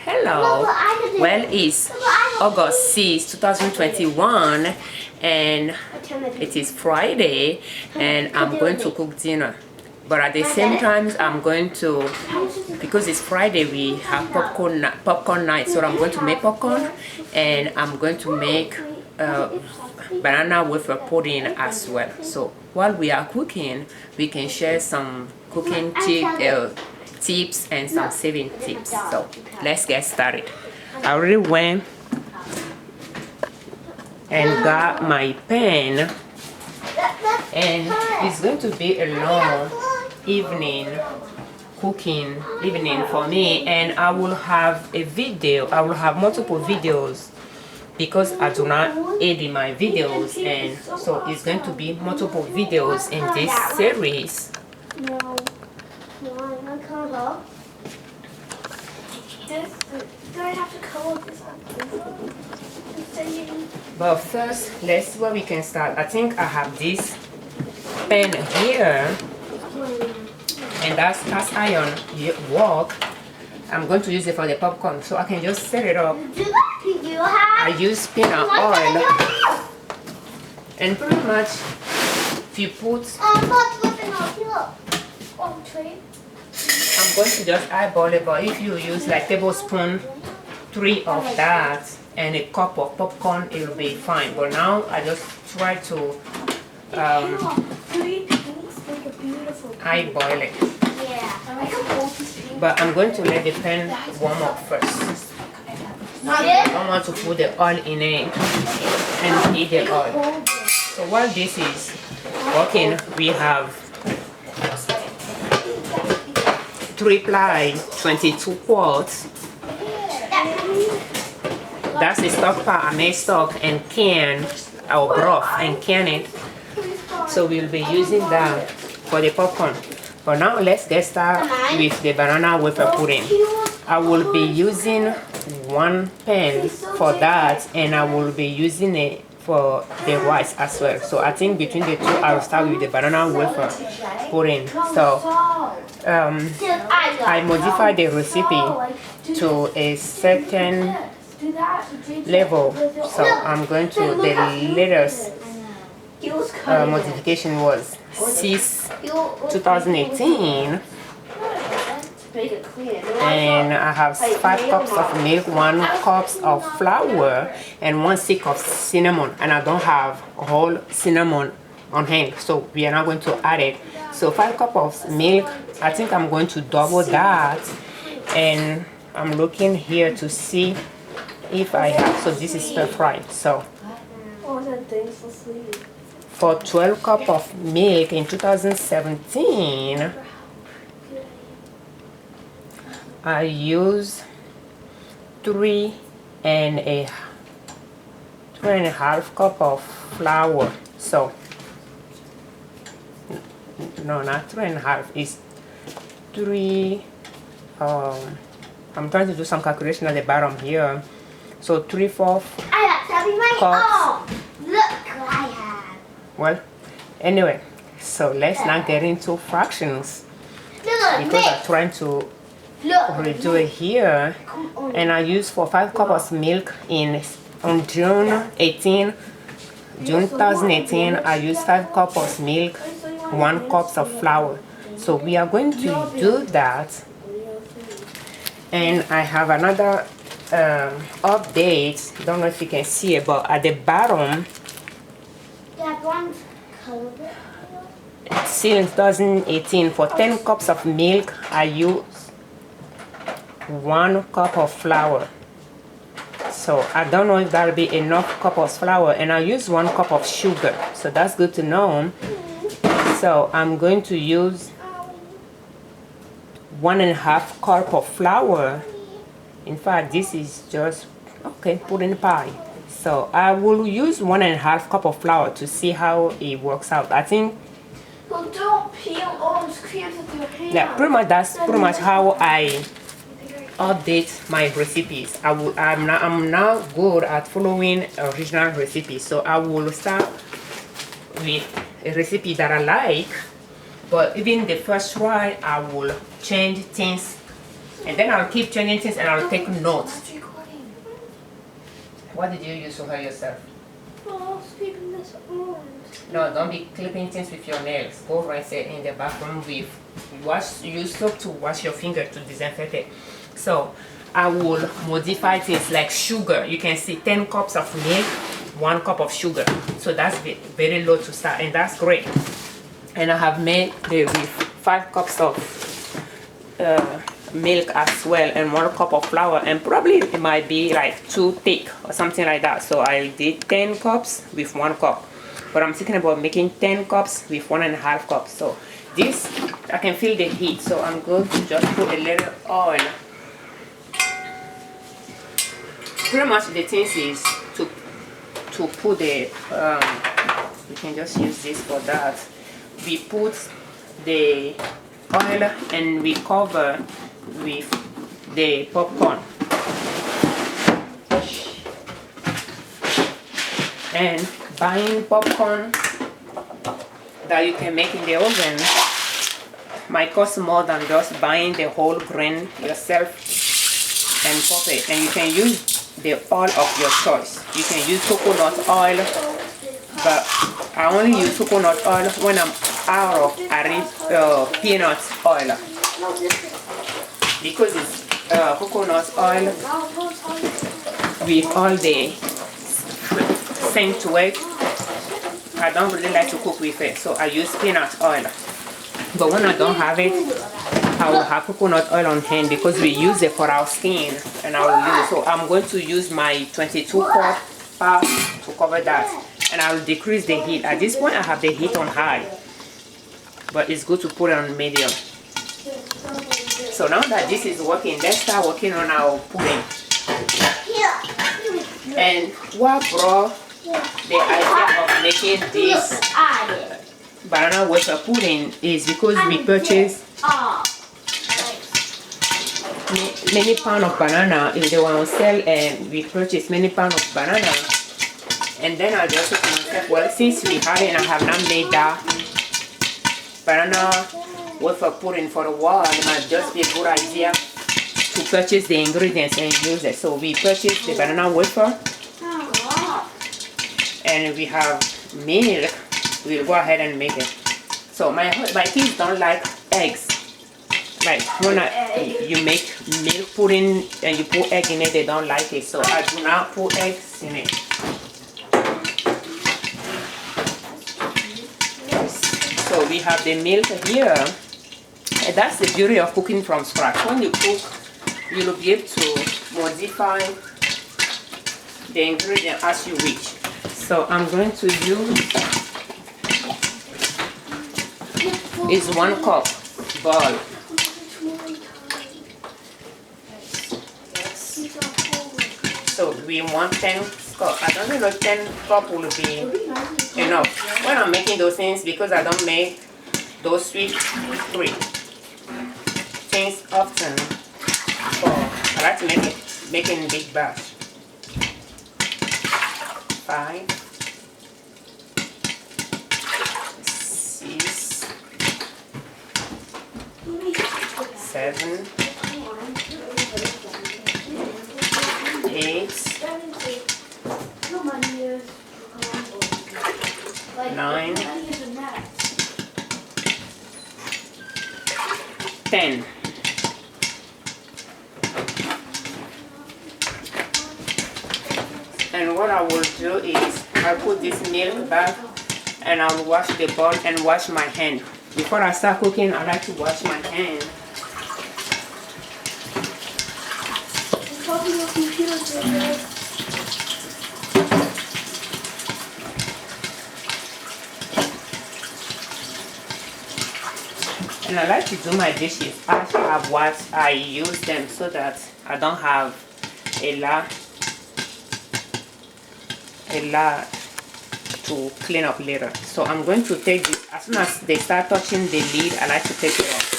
Hello. Well, it's August 6, 2021, and it is Friday, and I'm going to cook dinner. But at the same time, I'm going to, because it's Friday, we have popcorn night. So I'm going to make popcorn, and I'm going to make banana wafer pudding as well. So while we are cooking, we can share some cooking tips and some saving tips. So let's get started. I already went and got my pan, and it's going to be a long cooking evening for me, and I will have a video. I will have multiple videos because I do not edit my videos, and so it's going to be multiple videos in this series. Do I have to color this up? But first, let's see where we can start. I think I have this pan here, and that's cast iron wok. I'm going to use it for the popcorn, so I can just set it up. I use peanut oil, and pretty much if you put, I'm going to just eyeball it, but if you use like tablespoon 3 of that and a cup of popcorn, it will be fine. But now I just try to eyeball it. But I'm going to let the pan warm up first. I don't want to put the oil in it and heat the oil. So while this is working, we have 3-ply 22 quarts. That's the stock pot. I made stock and can our broth and can it. So we'll be using that for the popcorn. But now let's get started with the banana wafer pudding. I will be using 1 pan for that, and I will be using it for the rice as well. So I think between the two, I'll start with the banana wafer pudding. So I modified the recipe to a certain level. So I'm going to, the latest modification was 6 2018, and I have 5 cups of milk, 1 cup of flour, and 1 stick of cinnamon, and I don't have whole cinnamon on hand, so we are not going to add it. So 5 cups of milk, I think I'm going to double that, and I'm looking here to see if I have, so this is stir fried. So for 12 cups of milk in 2017, I use 3.5 cups of flour. So no, not 3.5, it's 3. I'm trying to do some calculation at the bottom here. So 3/4 cups. Well, anyway, so let's not get into fractions because I'm trying to redo it here. And I used for 5 cups of milk on June 2018. I used 5 cups of milk, 1 cup of flour. So we are going to do that. And I have another update. Don't know if you can see it, but at the bottom, since 2018, for 10 cups of milk, I use 1 cup of flour. So I don't know if that'll be enough cup of flour, and I use 1 cup of sugar. So that's good to know. So I'm going to use 1.5 cup of flour. In fact, this is just pudding pie. So I will use 1.5 cup of flour to see how it works out. I think. Well, don't peel all those crumbs with your hand. Yeah, pretty much that's pretty much how I update my recipes. I'm now good at following original recipes. So I will start with a recipe that I like, But even the first try, I will change things, and then I'll keep changing things, and I'll take notes. What did you use to hurt yourself? Oh, I was keeping this on. No, don't be clipping things with your nails. Go rinse it in the bathroom with use soap to wash your finger to disinfect it. So I will modify things like sugar. You can see 10 cups of milk, 1 cup of sugar. So that's very low to start, and that's great. And I have made with 5 cups of milk as well, and 1 cup of flour, and probably it might be like too thick or something like that. So I did 10 cups with 1 cup, but I'm thinking about making 10 cups with 1.5 cups. So this, I can feel the heat, so I'm going to just put a little oil. Pretty much the thing is to put the we can just use this for that. We put the oil and we cover with the popcorn, and buying popcorn that you can make in the oven might cost more than just buying the whole grain yourself and pop it. And you can use the oil of your choice. You can use coconut oil, but I only use coconut oil when I'm out of peanut oil, because it's coconut oil with all the scent to it. I don't really like to cook with it, so I use peanut oil. But when I don't have it, I will have coconut oil on hand, because we use it for our skin, and I will use. So I'm going to use my 22-quart pot to cover that, and I will decrease the heat. At this point, I have the heat on high, but it's good to put it on medium. So now that this is working, let's start working on our pudding. And what brought the idea of making this banana wafer pudding is because we purchased many pounds of banana. If they want to sell, and we purchased many pounds of banana, and then I just said to myself, well, since we have it and I have not made that banana wafer pudding for a while, it might just be a good idea to purchase the ingredients and use it. So we purchased the banana wafer, and we have milk. We'll go ahead and make it. So my kids don't like eggs. Like when you make milk pudding and you put egg in it, they don't like it. So I do not put eggs in it. So we have the milk here. And that's the beauty of cooking from scratch. When you cook, you'll be able to modify the ingredient as you wish. So I'm going to use is 1 cup bowl. So we want 10 cup. I don't know if 10 cup will be enough. When I'm making those things, because I don't make those sweet things often, so I like to make it in big batch. 5, 6, 7, 8, 9, 10. And what I will do is I'll put this milk back, and I'll wash the bowl and wash my hand. Before I start cooking, I like to wash my hand. And I like to do my dishes after I've washed. I use them so that I don't have a lot to clean up later. So I'm going to take this. As soon as they start touching the lid, I like to take it off.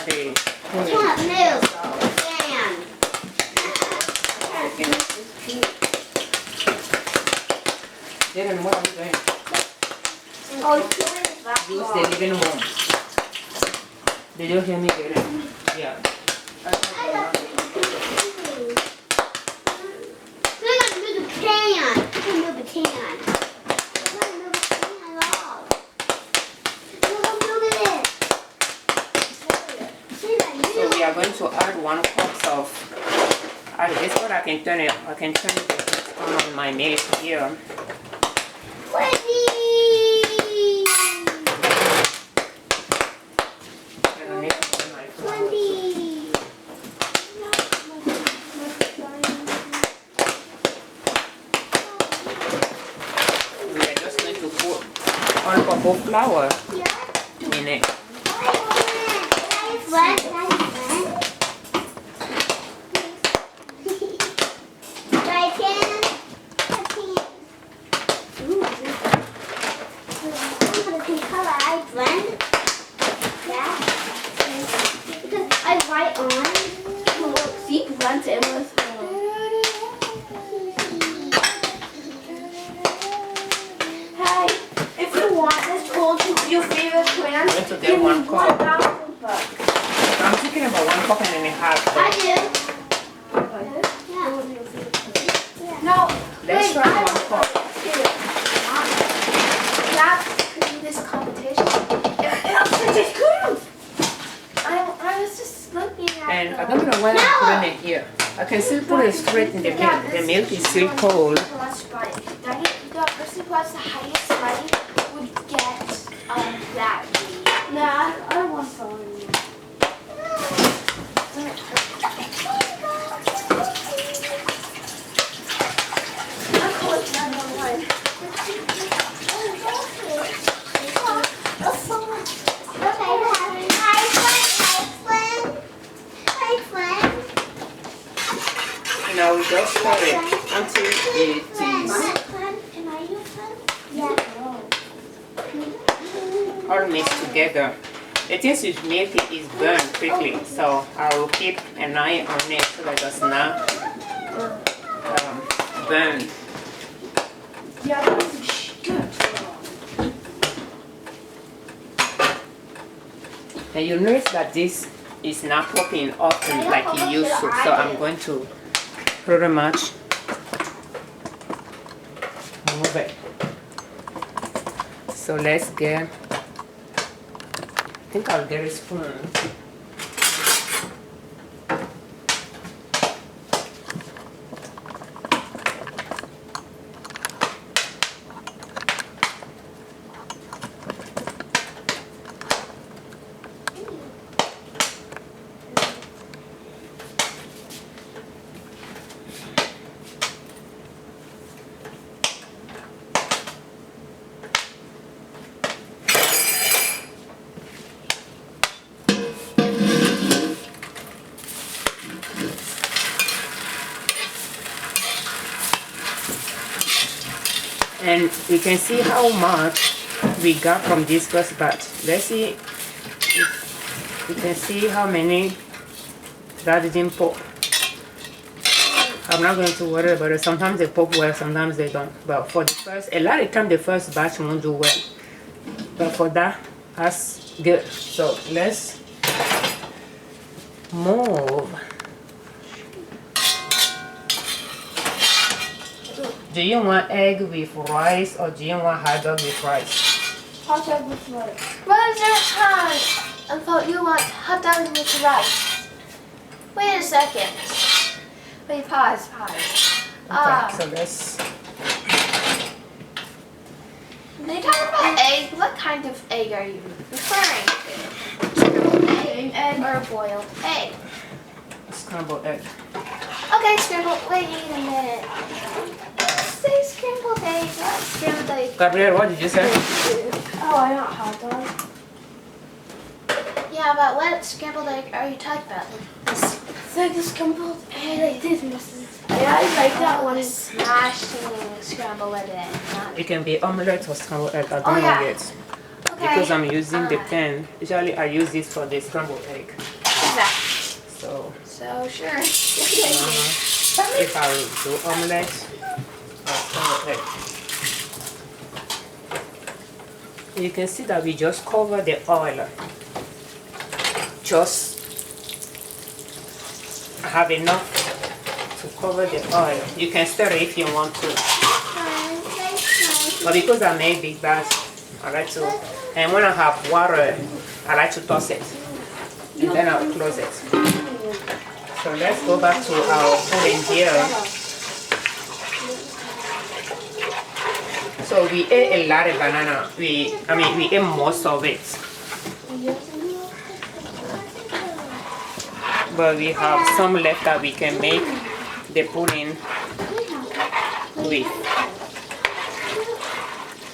the Can't move. Can. Then what are we doing? Oh, it's doing Use the basketball. living room. Did you hear me get it? Yeah. We're gonna move the can. We're gonna move the can. We're gonna move the can at all. We're gonna move it. So we are going to add 1 cup of. This what I can turn it. I can turn it on my milk here. We are just going to put 1 cup of flour in it. Hey, if you want this tool to your favorite plant, I'm going to get 1 cup. $1,000. I'm thinking about 1 cup and a half. I do. No. Let's try 1 cup. That's this competition. It's good. I was just looking at And I don't know why I'm putting it here. I can still put it straight in the milk. The milk is still cold. The person who has the highest money would get that. Nah, I don't want phone. Now we just stir it until it is all mixed together. The thing with milk is burned quickly, so I will keep an eye on it so that it does not burn. Yeah, that's good. And you notice that this is not popping often like it used to, so I'm going to pretty much move it. So let's get, I think I'll get a spoon. And you can see how much we got from this first batch. Let's see if you can see how many that didn't pop. I'm not going to worry about it. Sometimes they pop well, sometimes they don't. But for the first, a lot of time the first batch won't do well. But for that, that's good. So let's move. Do you want egg with rice or do you want hot dog with rice? Hot dog with rice. What is your time? I thought you want hot dog with rice. Wait a second. Wait, pause. Okay, so let's... They talk about egg. What kind of egg are you referring to? Scrambled egg or boiled egg? Scrambled egg. Okay, scrambled. Wait a minute. Say scrambled egg. What scrambled egg? Gabriel, what did you say? Oh, I want hot dog. Yeah, but what scrambled egg are you talking about? It's like the scrambled egg like this. Yeah, I like that one. Smashing scrambled egg. It can be omelette or scrambled egg. I don't know yeah. yet. Okay. Because I'm using the pan. Usually I use this for the scrambled egg. So sure. if I do omelette, I'll start with it. You can see that we just cover the oil. Just have enough to cover the oil. You can stir it if you want to. But because I made big bags, I like to, and when I have water, I like to toss it. And then I'll close it. So let's go back to our pudding here. So we ate a lot of banana. We ate most of it. But we have some left that we can make the pudding with.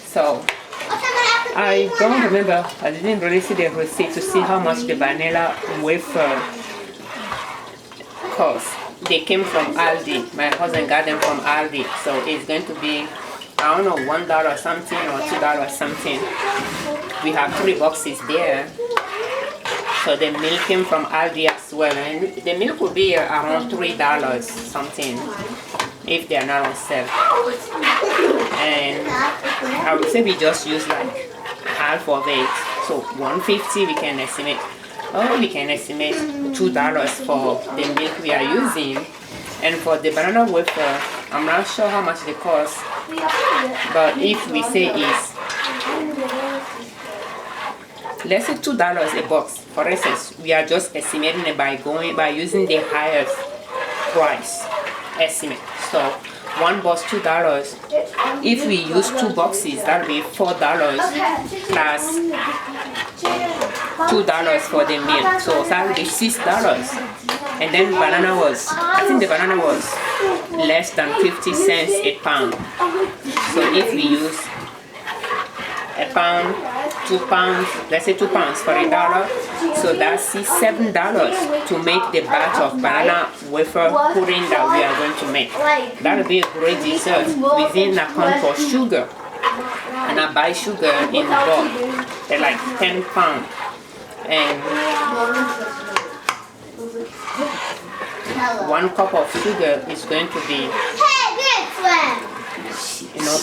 So I don't remember, I didn't really see the receipt to see how much the vanilla wafer cost. They came from Aldi. My husband got them from Aldi. So it's going to be, I don't know, $1 something or $2 something. We have 3 boxes there. So the milk came from Aldi as well. And the milk will be around $3 something if they are not on sale. And I would say we just use like half of it. So $1.50 we can estimate. Oh, we can estimate $2 for the milk we are using. And for the banana wafer, I'm not sure how much they cost. But if we say is, let's say $2 a box. For instance, we are just estimating it by using the highest price estimate. So 1 box $2. If we use 2 boxes, that'll be $4 plus $2 for the milk. So that'll be $6. And then banana was, I think the banana was less than 50 cents a pound. So if we use a pound, 2 pounds, let's say 2 pounds for $1, so that's $7 to make the batch of banana wafer pudding that we are going to make. That'll be a great dessert. Within account for sugar, and I buy sugar in bulk. They're like 10 pounds, and 1 cup of sugar is going to be,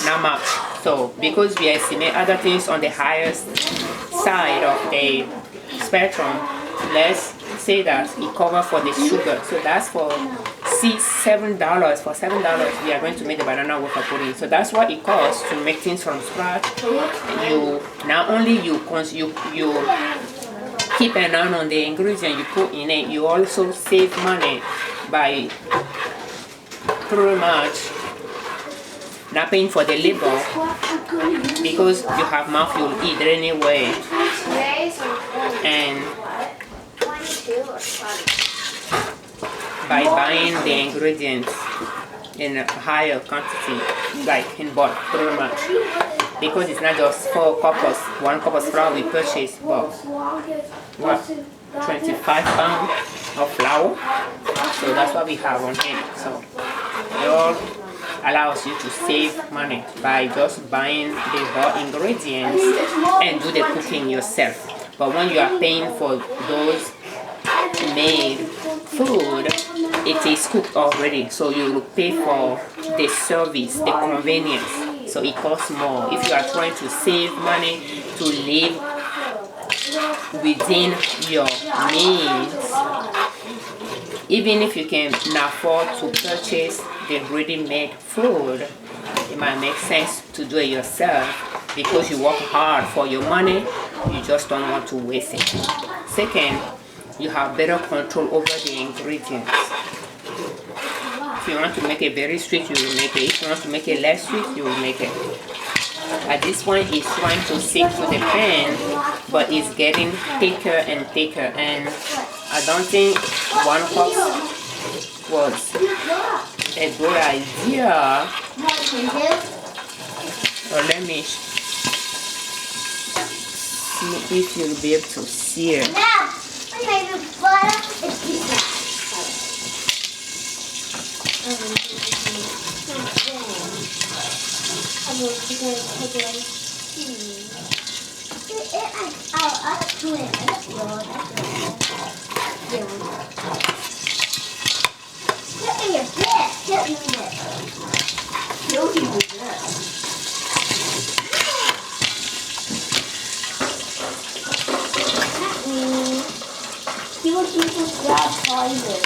not much. So because we estimate other things on the highest side of the spectrum, let's say that it covers for the sugar. So that's for $7. For $7 we are going to make the banana wafer pudding. So that's what it costs to make things from scratch. You not only you keep an eye on the ingredient you put in it, you also save money by pretty much not paying for the labor, because you have mouth you'll eat anyway. And by buying the ingredients in a higher quantity, like in bulk, pretty much, because it's not just 1 cup of flour we purchase, but what, 25 pounds of flour. So that's what we have on hand. So it all allows you to save money by just buying the raw ingredients and do the cooking yourself. But when you are paying for those made food, it is cooked already, so you will pay for the service, the convenience, so it costs more. If you are trying to save money to live within your means, even if you can afford to purchase the ready-made food, it might make sense to do it yourself, because you work hard for your money, you just don't want to waste it. Second, you have better control over the ingredients. If you want to make it very sweet, you will make it. If you want to make it less sweet, you will make it. At this point, it's trying to stick to the pan, but it's getting thicker and thicker, and I don't think 1 cup was a good idea. So let me see if you'll be able to see it. Hey, a bit. Hit me with it. You'll eat with this. He will keep his dad private.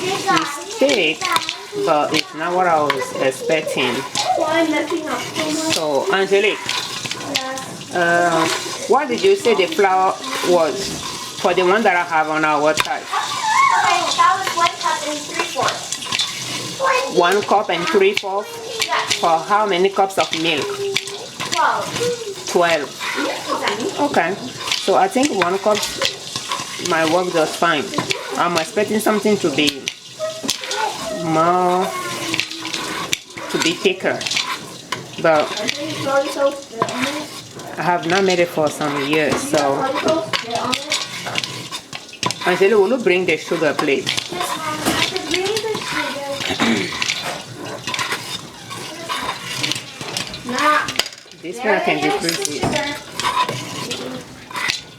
It's thick, but it's not what I was expecting. Why am messing up so much? So, Angelique, Yes. what did you say the flour was for the one that I have on our website? Okay, that was 1 cup and 3/4. 1 cup and 3/4 Yes. for how many cups of milk? 12. 12. Okay, so I think 1 cup might work just fine. I'm expecting something to be more, to be thicker, but I have not made it for some years. So Angela, will you bring the sugar, please? This one I can decrease it.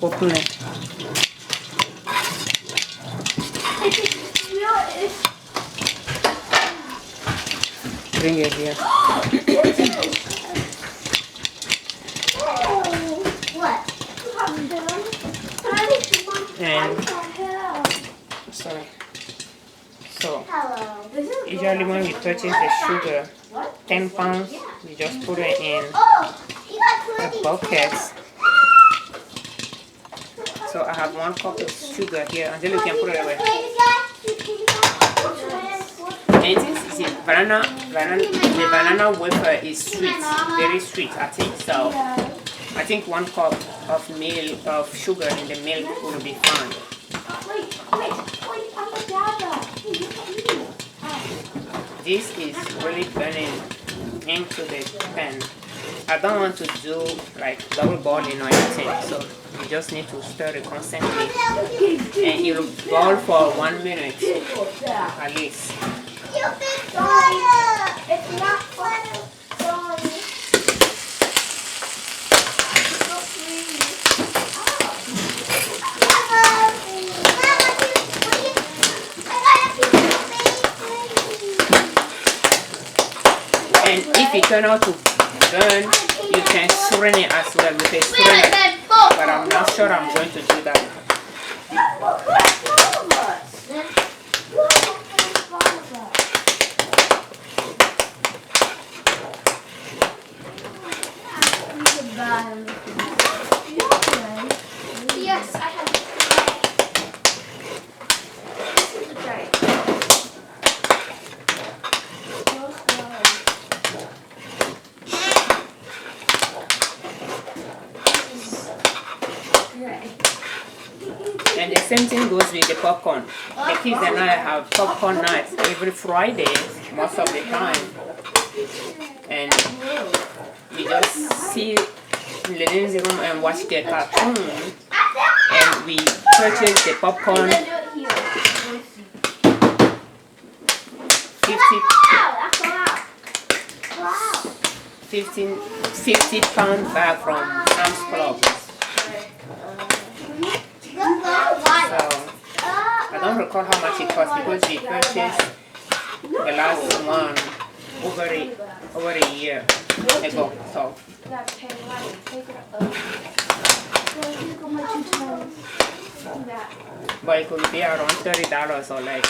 Open it. Bring it here. What? And sorry. So Hello. usually when we purchase the sugar, 10 pounds, we just put it in Oh, you got a bucket. So I have 1 cup of sugar here. Until you can put it away. And this is the banana wafer is sweet, very sweet. I think so. I think 1 cup of milk, of sugar in the milk will be fine. This is really burning into the pan. I don't want to do like double boiling or anything, so you just need to stir it constantly, and it will boil for 1 minute at least. It's not fun. And if it turn out to burn, you can strain it as well with a strainer. But I'm not sure I'm going to do that. Yes, I have. This is the tray. And the same thing goes with the popcorn. The kids and I have popcorn nights every Friday, most of the time. And we just sit in the living room and watch the cartoon. And we purchase the popcorn 50 pound bag from Sam's Club. So I don't recall how much it cost because we purchased the last one over a year ago. So but it could be around $30 or less.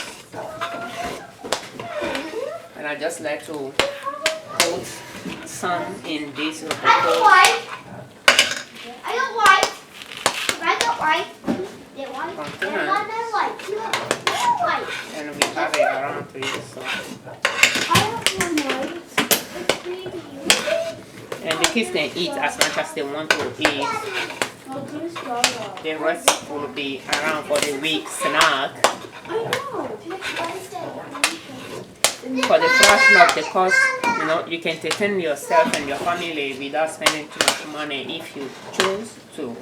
And I just like to put some in this I got white. They want container, white. and we have it around to use. So. I have one white. It's pretty. And the kids can eat as much as they want to eat. The rest will be around for the week snack. I know. For the fraction of the cost, you know, you can entertain yourself and your family without spending too much money if you choose to.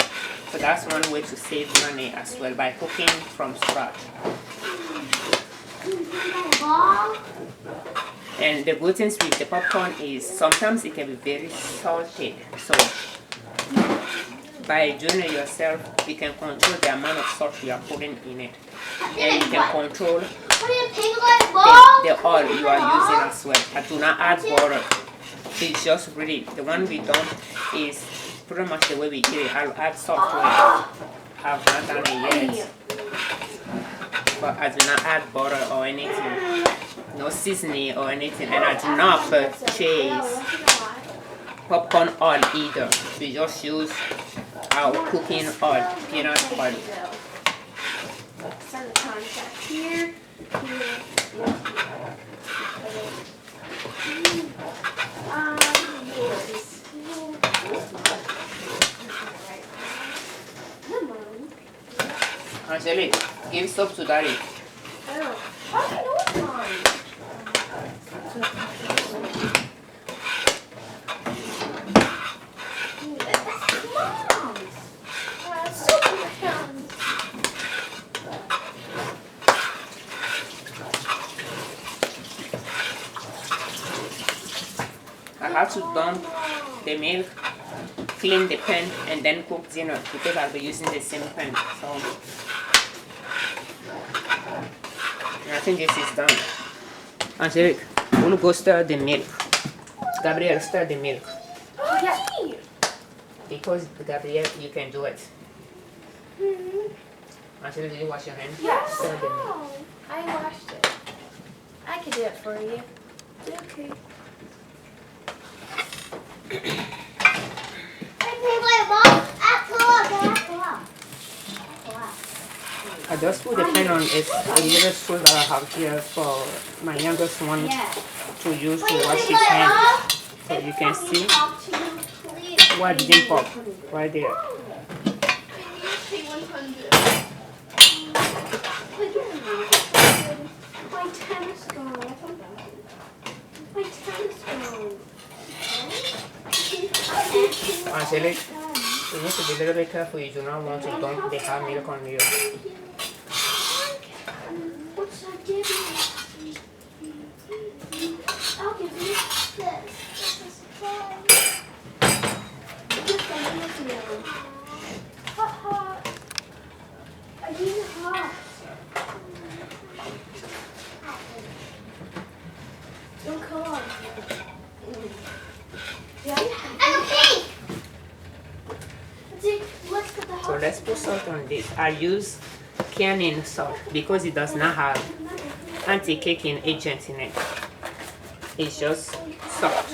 So that's one way to save money as well, by cooking from scratch. And the good things with the popcorn is sometimes it can be very salty. So by doing it yourself, you can control the amount of salt you are putting in it. And you can control the oil you are using as well. I do not add butter. It's just really, the one we done is pretty much the way we eat it. I'll add salt to it. I've not done it yet. But I do not add butter or anything. No seasoning or anything. And I do not purchase popcorn oil either. We just use our cooking oil, peanut oil. Send the contact here. Angelique, give soap to Daddy. Oh, I know it's mine. I have to dump the milk, clean the pan, and then cook dinner because I'll be using the same pan. So I think this is done. Angelique, we'll go stir the milk. Gabrielle, stir the milk. Oh, yeah. Because Gabrielle, you can do it. Angelique, did you wash your hands? Yes. Stir the milk. I washed it. I can do it for you. Okay. I just put the pan on a little stool that I have here for my youngest one to use to wash his hands. So you can see what didn't pop right there. My tennis gone. My tennis gone. Angelique, you need to be a little bit careful. You do not want to dump the hot milk on you. What's that give you? I'll give you this. This is a surprise. Just a little. Hot, hot. I need hot. Don't come on. Yeah. So let's put salt on this. I use canning salt because it does not have anti-caking agent in it. It's just salt.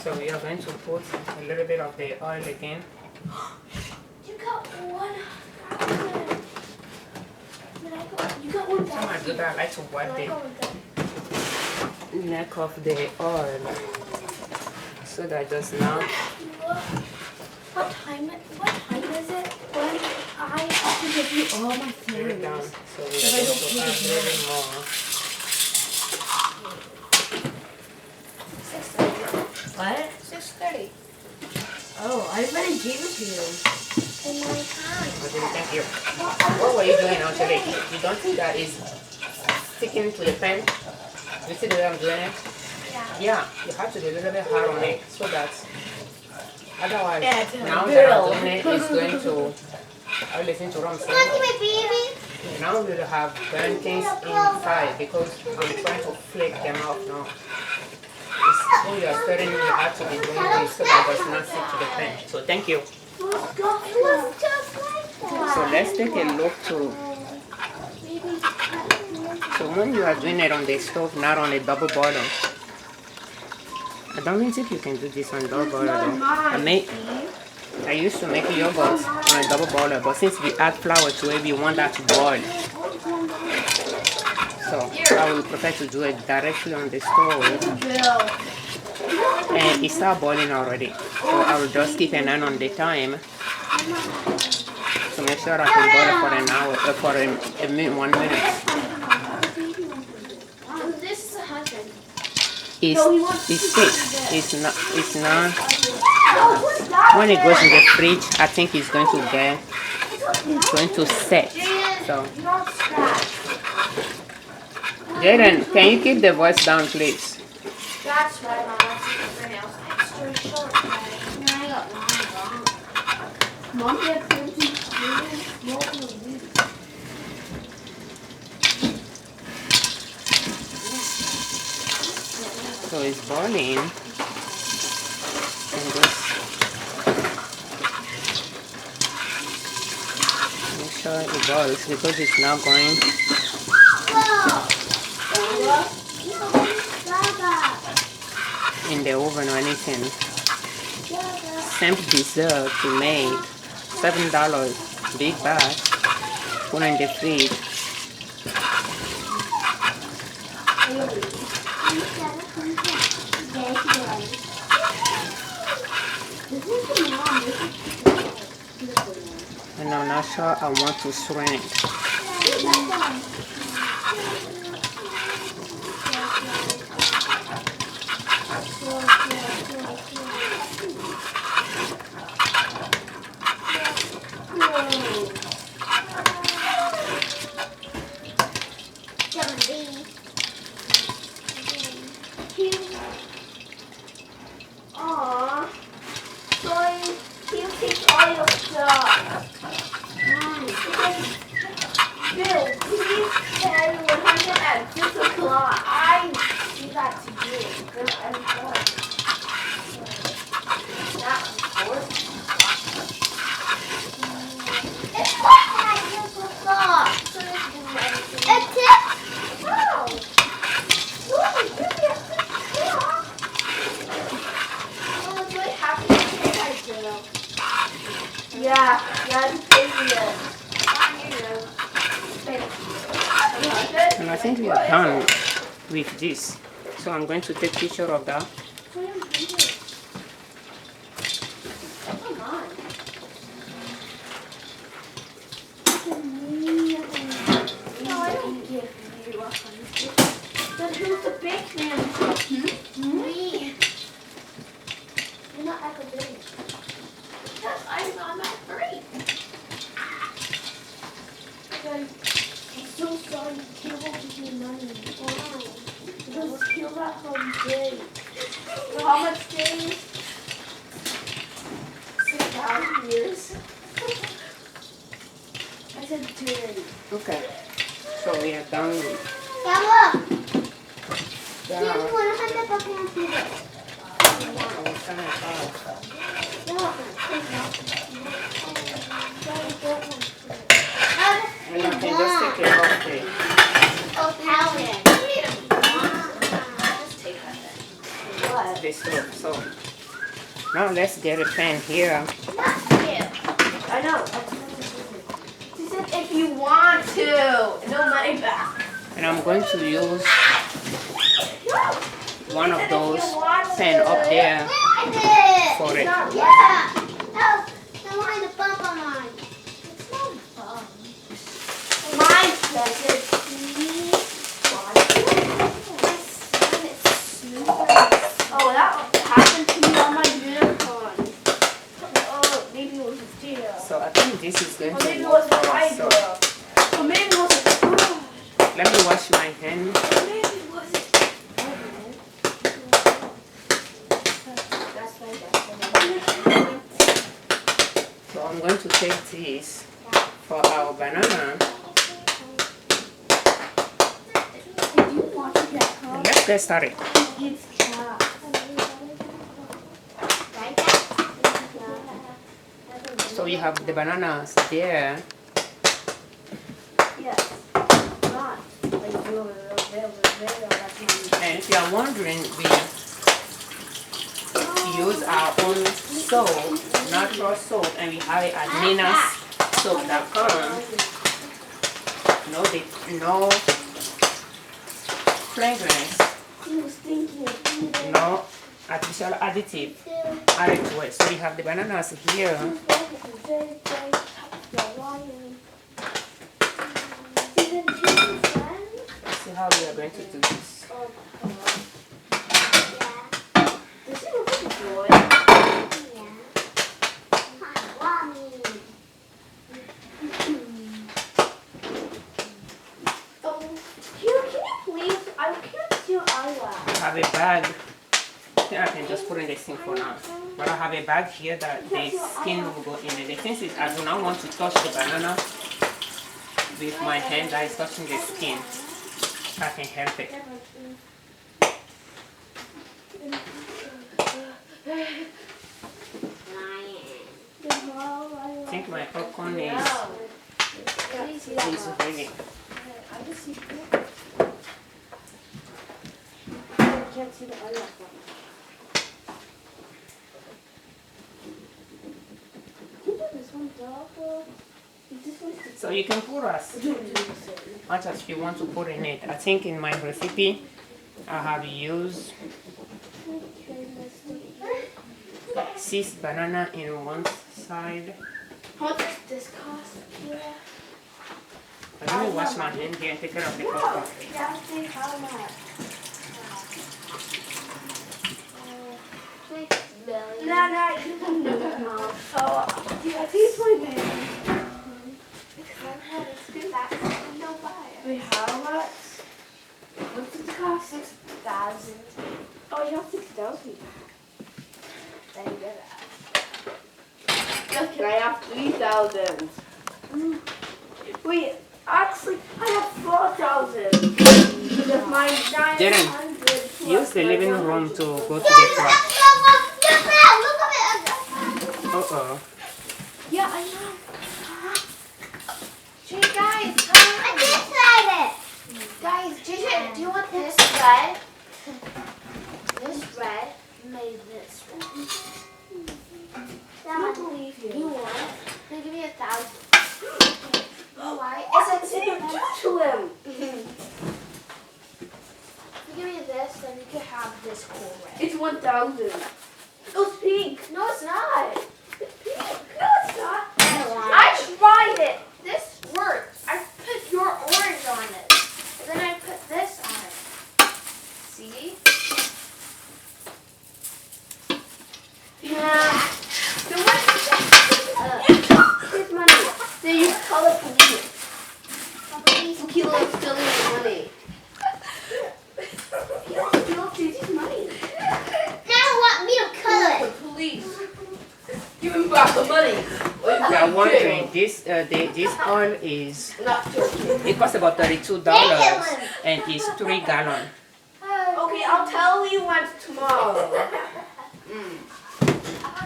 So we are going to put a little bit of the oil again. You got one. You got one. Time I do that, I like to wipe the neck of the oil so that just now. What time is it when I have to give you all my things? Down. So we are going to add a little more. What? 6:30. Oh, I already gave it to you. In my hand. Okay, thank you. What were you doing Angelique? You don't think that is sticking to the pan? You see the way I'm doing it? Yeah, you have to be a little bit hard on it so that otherwise, now that I'm doing it, it's going to. Are you listening to what I'm saying? Now we'll have burnt things inside because I'm trying to flake them out now. When you are stirring, you have to be doing this so that it does not stick to the pan. So thank you. So let's take a look to. So when you are doing it on the stove, not on a double boiler. I don't think you can do this on double boiler though. I used to make yogurt on a double boiler, but since we add flour to it, we want that to boil. So I will prefer to do it directly on the stove. And it starts boiling already. So I will just keep an eye on the time to make sure I can boil it for an hour, for a minute, 1 minute. This is a husband. It's thick. It's not. When it goes in the fridge, I think it's going to set. So, Jaden, can you keep the voice down, please? That's why my fingernails extra short. I got Mom had so it's boiling. And just make sure it boils because it's not going in the oven or anything. Simple dessert to make. $7, big bag. Put in the fridge. And I'm not sure I want to shrink. Aww. Sorry, you take all your stuff. Bill, please pay 106 o'clock. I do that to you. Bill and Paul. That was fourth. It's what I just thought. A tip? No. Really, give me a tip. Yeah, that's crazy. And I think we are done with this. So I'm going to take a picture of that. No, I don't give you 100. Then who's the big man? Me. You're not academic. Because I'm not free. I'm so sorry, Kill won't give me money. Why? Because Kill's at home day. For how much days? 6,000 years. I said day. Okay. So we are done with Yellow! that. You want to hand it back and do this? And I can just take it off the stove. So now let's get a pan here. I know. She said if you want to, no money back. And I'm going to use one of those pan up there for it. Yeah. No, I wanted to bump on mine. It's not a bump. Mine says it's oh, that happened to me on my unicorn. Oh, maybe it was a deer. So I think this is going to Maybe it work. was a tiger. Or maybe it was a bird. Let me wash my hand. Or maybe it was a So I'm going to take this for our banana. And let's get started. So you have the bananas there. Yes. And if you are wondering, we use our own soap, natural soap, and we have it at ninasoap.com. No fragrance, no artificial additive added to it. So we have the bananas here. See how we are going to do this. Does it look like a boy? Please, I can't see your eyelash. I have a bag. I can just put in the sink for now. But I have a bag here that the skin will go in it. The thing is, I do not want to touch the banana with my hand that is touching the skin. I can help it. I think my popcorn is ready. I can't see the eyelash. So you can pour as much as you want to put in it. I think in my recipe I have used 6 banana in one side. How much does this cost? Let me wash my hand here and take care of the popcorn. How much? No, you don't know that, Mom. Oh, yeah, these my name. Because I've had a scoop that and no buy it. Wait, how much? What does it cost? 6,000. Oh, you have 6,000. Then you get that. Just can I have 3,000? Wait, actually, I have 4,000. Because my 900. Use the living room to go to the truck. Uh-oh. Yeah, I know. Hey guys, I just tried it. Guys, JJ, do you want this red? This red made this red. I don't believe you. You want it? Then give me 1,000. Oh, why? It's a to him. If you give me this, then you can have this cool red. It's 1,000. Oh, it's pink. No, it's not. It's pink. No, it's not. I tried it. This works. I put your orange on it. And then I put this on it. See? Yeah. So what is this? Here's money. Then you call it police. Police. Kilo is stealing your money. Kilo steals Gigi's money. Now want me to call it. Police. Give him back the money. Now wondering, this oil is, it costs about $32 and it's 3 gallons. Okay, I'll tell you when tomorrow.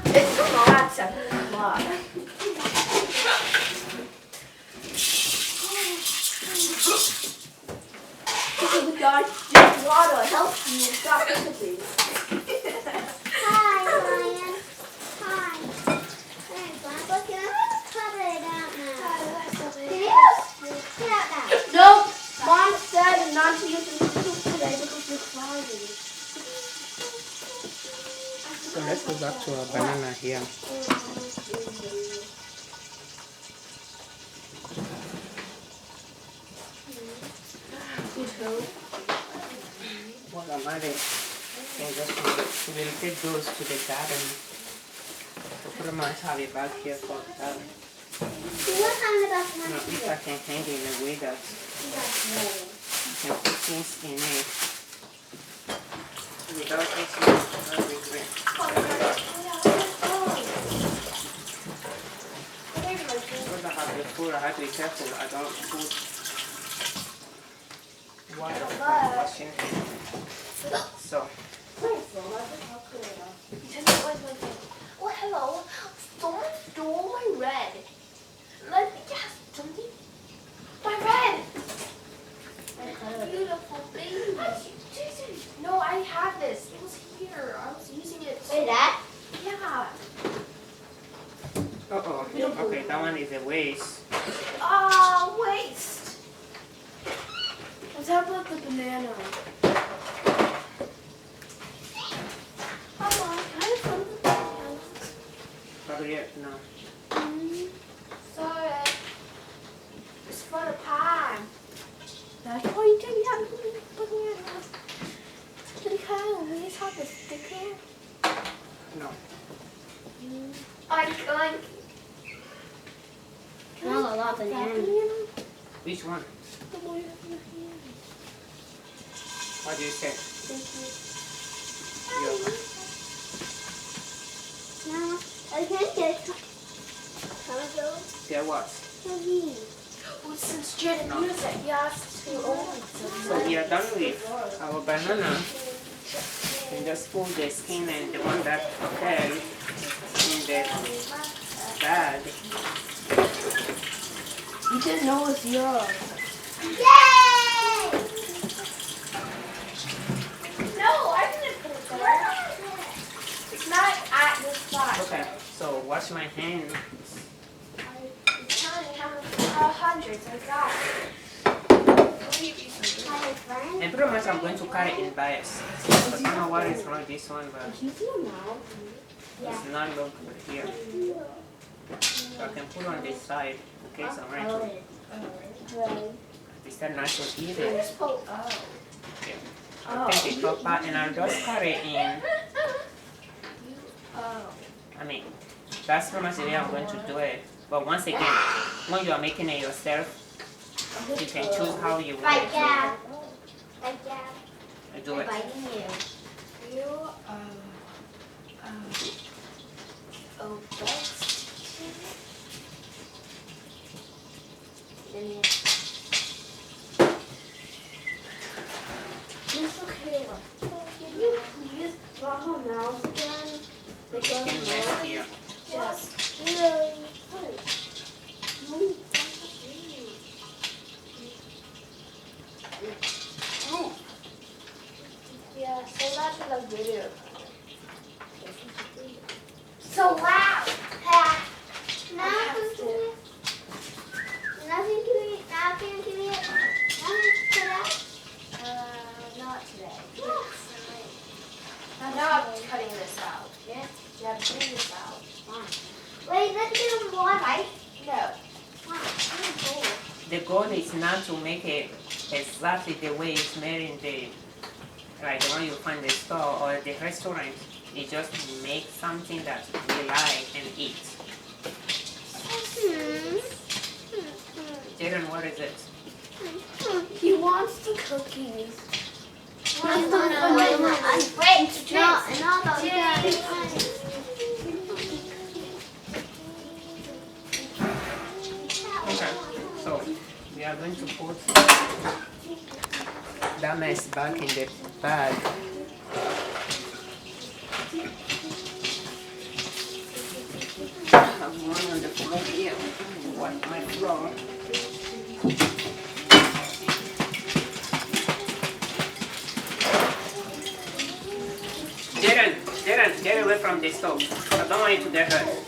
It's tomorrow at 7 o'clock. Because the guy drinks water helps you stop cooking. Hi, Ryan. Hi. Look, I'm cover it out now. Get out now. No, Mom said not to use the scissors today because you're crying. So let's go back to our banana here. Well, madre, and just we'll take those to the garden. So put them on top of back here for the garden. No, if I can hang it in a way that I can put things in it without it regret. Because I have the food, I have to be careful. I don't put water from washing. So. Oh, hello. Someone stole my red. Let me guess. Something? My red. Beautiful baby. No, I had this. It was here. I was using it. Wait, that? Yeah. Uh-oh. Okay, that one is a waste. Ah, waste. What's up with the banana? Come on, can I have some of the bananas? Probably no. Sorry. No. Oink. Smell a lot of banana. Which one? What do you say? Yeah. No, I can't get Get what? Well, since Jaden used it, he has to own So we are done with our banana. And just pull the skin and the one that fell in the bag. You didn't know it's yours. Yay! No, I didn't put it there. It's not at this spot. Okay, so wash my hands. It's counting how hundreds I got. And pretty much I'm going to cut it in bias. But I don't know what is wrong with this one, but it's not look good here. So I can put it on this side in case I'm ready to. Is that nice to eat it? Okay. I'll take the top part and I'll just cut it in. I mean, that's pretty much the way I'm going to do it. But once again, when you are making it yourself, you can choose how you want it to do it. It's okay. Can you please draw her mouth again? You can mess here. Just really. Yeah, so that's in the video. So loud. Nothing to it. Nothing to it. Nothing to it. Nothing to that. Not today. Now I'm cutting this out. Yeah? Yeah, I'm cutting this out. Wait, let's do more, right? No. The goal is not to make it exactly the way it's made in the, like the one you find in the store or the restaurant. It's just to make something that we like and eat. Jaden, what is it? He wants the cookies. Wait, no, Okay, so we are going to put that mess back in the bag. I have one on the floor here. Wipe my floor. Jaden, get away from the stove. I don't want you to get hurt.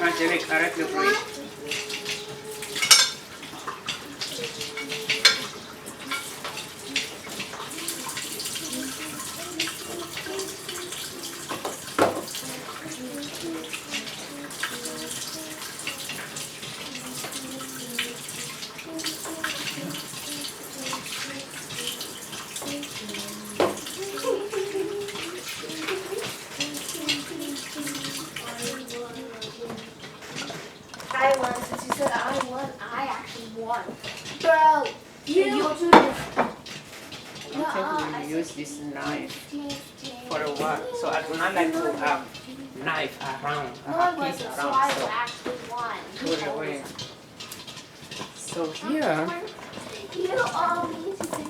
Angelique, arrête le bruit. I won. Since you said I won, I actually won. Bro, You do I don't think we use this knife for a while. So I do not like to have knife around. I have No, piece so around. I So actually won. put it away. So here, you always say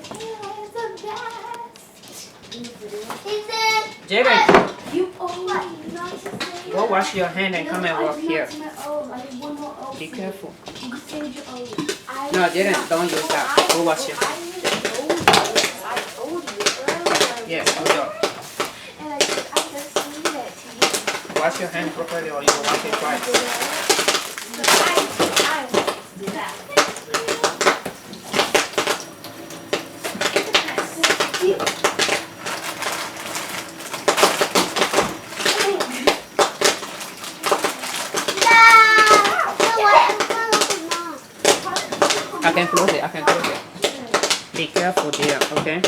the best. Is it? Jaden, You always not to say go wash your hand and come and walk here. Be Be careful. You said you owe. No, Jaden, don't use that. Go wash your hand. I told you earlier. Yes, good job. wash your hand properly or you wash it twice? I do that. I can close it, I can close it. Be careful there, okay?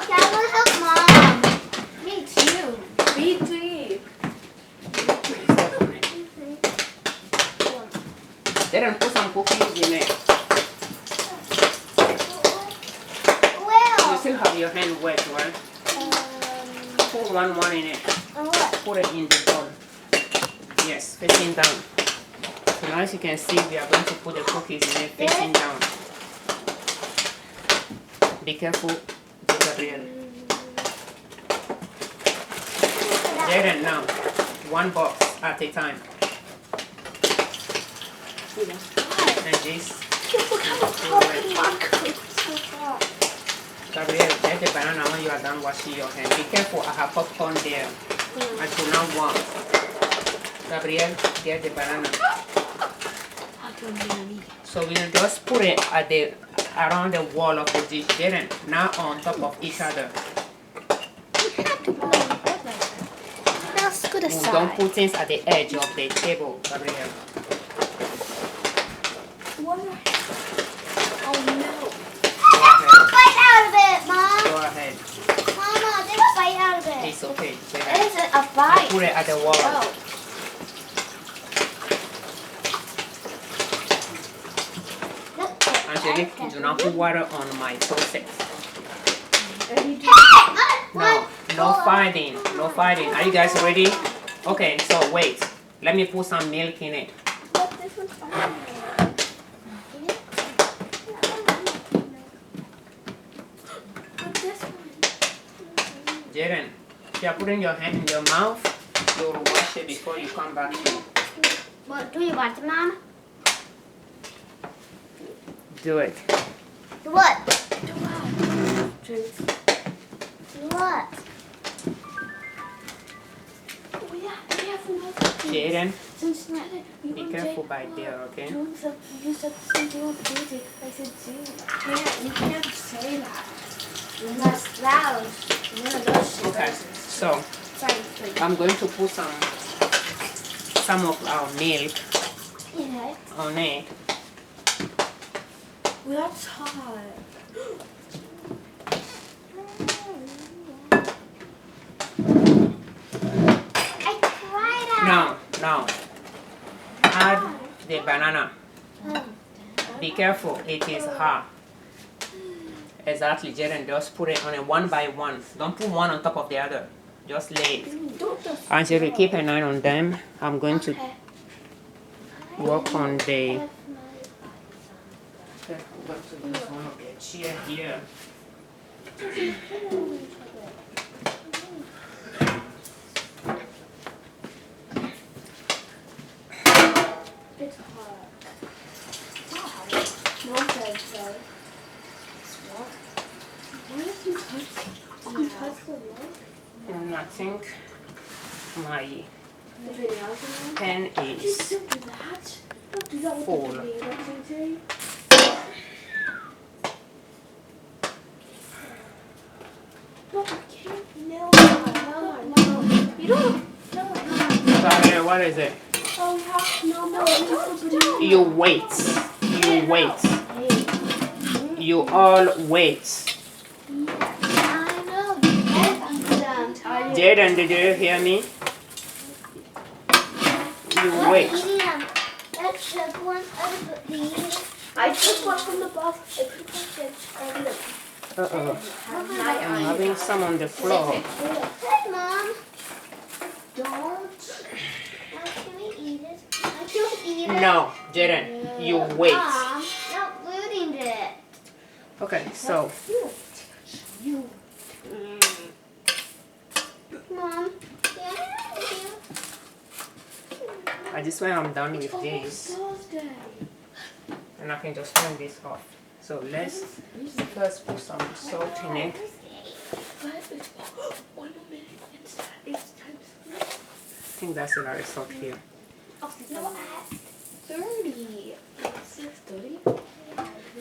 That will help Mom. Me too. Me too. They didn't put some cookies in it. You Well. still have your hand wet, right? Put one in it. What? Put it in the bowl. Yes, facing down. So now as you can see, we are going to put the cookies in it facing down. Be careful, Gabriel. Jaden, now, one box at a time. And this. Gabriel, get the banana when you are done washing your hand. Be careful, I have popcorn there. I do not want. Gabriel, get the banana. So we'll just put it at the around the wall of the dish, Jaden, not on top of each other. That's good aside. Don't put things at the edge of the table, Gabriel. Oh no. Bite out of it, Mom. Go ahead. Mama, take a bite out of it. It's okay. Jaden. It's a bite. Put it at the wall. Oh. Angelique, do not put water on my toasted. No fighting. No fighting. Are you guys ready? Okay, so wait. Let me put some milk in it. Jaden, if you are putting your hand in your mouth, you'll wash it before you come back here. What do you want, Mom? Do it. What? What? Jaden, Cincinnati, be careful by there, okay? You said something on Tuesday. I said, you can't say that. That's loud. None of those shit. Okay, so Sorry. I'm going to put some of our milk Yeah. on it. That's hot. I cried out. Now, add the banana. Be careful, it is hard. Exactly, Jaden, just put it on a one by one. Don't put one on top of the other. Just lay it. Angelique, keep an eye on them. I'm going to work on the... Okay, I'm going to use one of the chair here. It's hot. It's not hot. Mom said so. Why did you touch the milk? And I think my Between the hours and pen is don't do that. Don't do that with full. the baby. No, I can't. No. You don't. No. Sorry, what is it? No. You wait. You wait. You all wait. I know. Jaden, did you hear me? You wait. Eating them. Let's took one of these. I took one from the box. I took one Uh-oh. I'm having some on the floor. Hey, Mom. Don't. Can we eat it? I can't eat it. No, Jaden, you wait. Mom, not looting it. Okay, so You. Mom, can I help you? at this point I'm done with this, Thursday. and I can just turn this off. So let's first put some salt in it. 1 minute. It's times 3. I think that's a lot of salt here. Oh, no, 30. 6:30?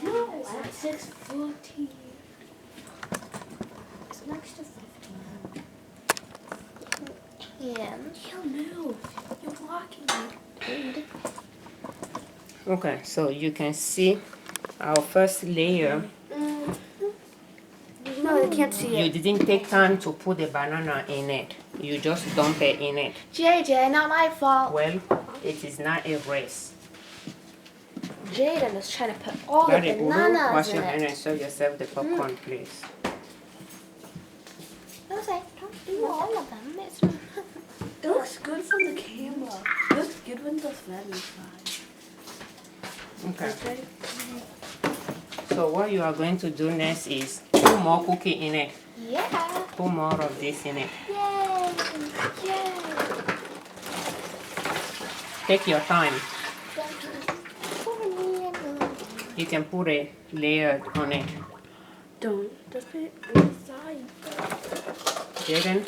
No, it's 6:14. It's next to 15. Yeah, no. You're blocking me. Okay, so you can see our first layer. No, they can't see You it. didn't take time to put the banana in it. You just dump it in it. JJ, not my fault. Well, it is not a race. Jaden is trying to put all the Got it, Uru? bananas Wash in your hand it. and serve yourself the popcorn, please. No, say, don't do all of them. It's not. It looks good from the camera. It looks good when the family fries. Okay. So what you are going to do next is put more cookie in it. Yeah. Put more of this in it. Yay. Yay. Take your time. You can put a layer on it. Don't. Just put it inside. Jaden,